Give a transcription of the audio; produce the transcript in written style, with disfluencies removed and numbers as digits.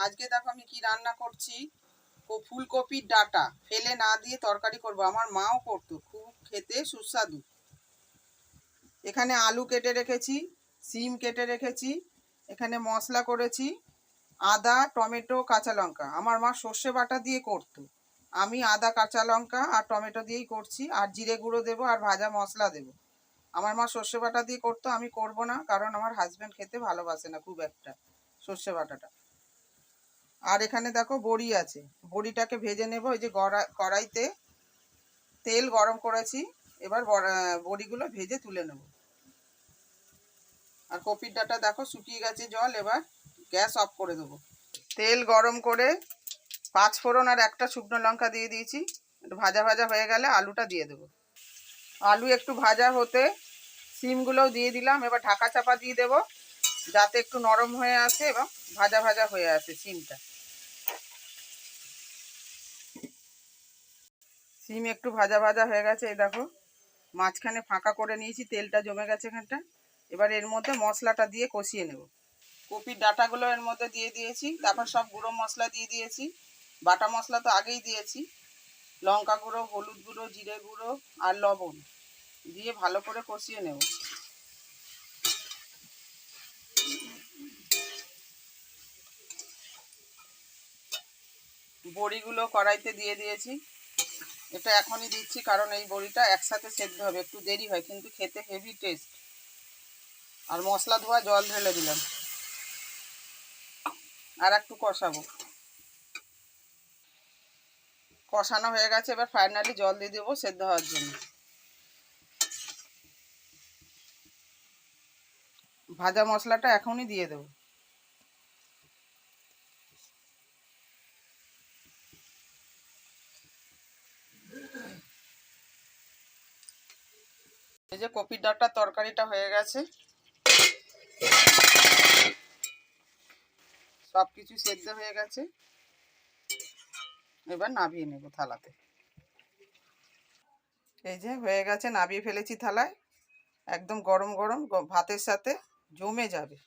আজকে দেখো আমি কি রান্না করছি। ফুলকপির ডাঁটা ফেলে না দিয়ে তরকারি করব। আমার মাও করতো, খুব খেতে সুস্বাদু। এখানে আলু কেটে রেখেছি, সিম কেটে রেখেছি, এখানে মশলা করেছি আদা, টমেটো, কাঁচা লঙ্কা। আমার মা সর্ষে বাটা দিয়ে করতো, আমি আদা, কাঁচা লঙ্কা আর টমেটো দিয়েই করছি। আর জিরে গুঁড়ো দেবো আর ভাজা মশলা দেবো। আমার মা সর্ষে বাটা দিয়ে করতো, আমি করব না, কারণ আমার হাজব্যান্ড খেতে ভালোবাসে না খুব একটা সর্ষে বাটাটা। আর এখানে দেখো বড়ি আছে, বড়িটাকে ভেজে নেব। এই যে কড়াইতে তেল গরম করেছি, এবার বড়িগুলো ভেজে তুলে নেব। আর কপির ডাঁটা দেখো শুকিয়ে গেছে জল, এবার গ্যাস অফ করে দেবো। তেল গরম করে 5 ফোড়ন আর একটা শুকনো লঙ্কা দিয়ে দিয়েছি। একটু ভাজা ভাজা হয়ে গেলে আলুটা দিয়ে দেবো। আলু একটু ভাজা হতে সিমগুলোও দিয়ে দিলাম। এবার ঢাকা চাপা দিয়ে দেবো, যাতে একটু নরম হয়ে আসে এবং ভাজা ভাজা হয়ে আসে সিমটা। সিম একটু ভাজা ভাজা হয়ে গেছে, এই দেখো মাঝখানে ফাঁকা করে নিয়েছি, তেলটা জমে গেছে এখানটা। এবার এর মধ্যে মশলাটা দিয়ে কষিয়ে নেব। কপির ডাঁটাগুলো এর মধ্যে দিয়ে দিয়েছি, তারপর সব গুঁড়ো মশলা দিয়ে দিয়েছি। বাটা মশলা তো আগেই দিয়েছি, লঙ্কা গুঁড়ো, হলুদ গুঁড়ো, জিরে গুঁড়ো আর লবণ দিয়ে ভালো করে কষিয়ে নেব। বড়িগুলো কড়াইতে দিয়ে দিয়েছি। এটা এখনই দিচ্ছি, কারণ এই বড়িটা একসাথে সেদ্ধ হবে, একটু দেরি হয় কিন্তু খেতে হেভি টেস্ট। আর মশলা ধোয়া জল ঢেলে দিলাম, আর একটু কষাবো। কষানো হয়ে গেছে, এবার ফাইনালি জল দিয়ে দেবো সেদ্ধ হওয়ার জন্য। ভাজা মশলাটা এখনই দিয়ে দেবো। এই যে কপির ডাঁটার তরকারিটা হয়ে গেছে, সব কিছু সেদ্ধ হয়ে গেছে। এবার নামিয়ে নেব থালাতে। এই যে হয়ে গেছে, নামিয়ে ফেলেছি থালায়। একদম গরম গরম ভাতের সাথে জমে যাবে।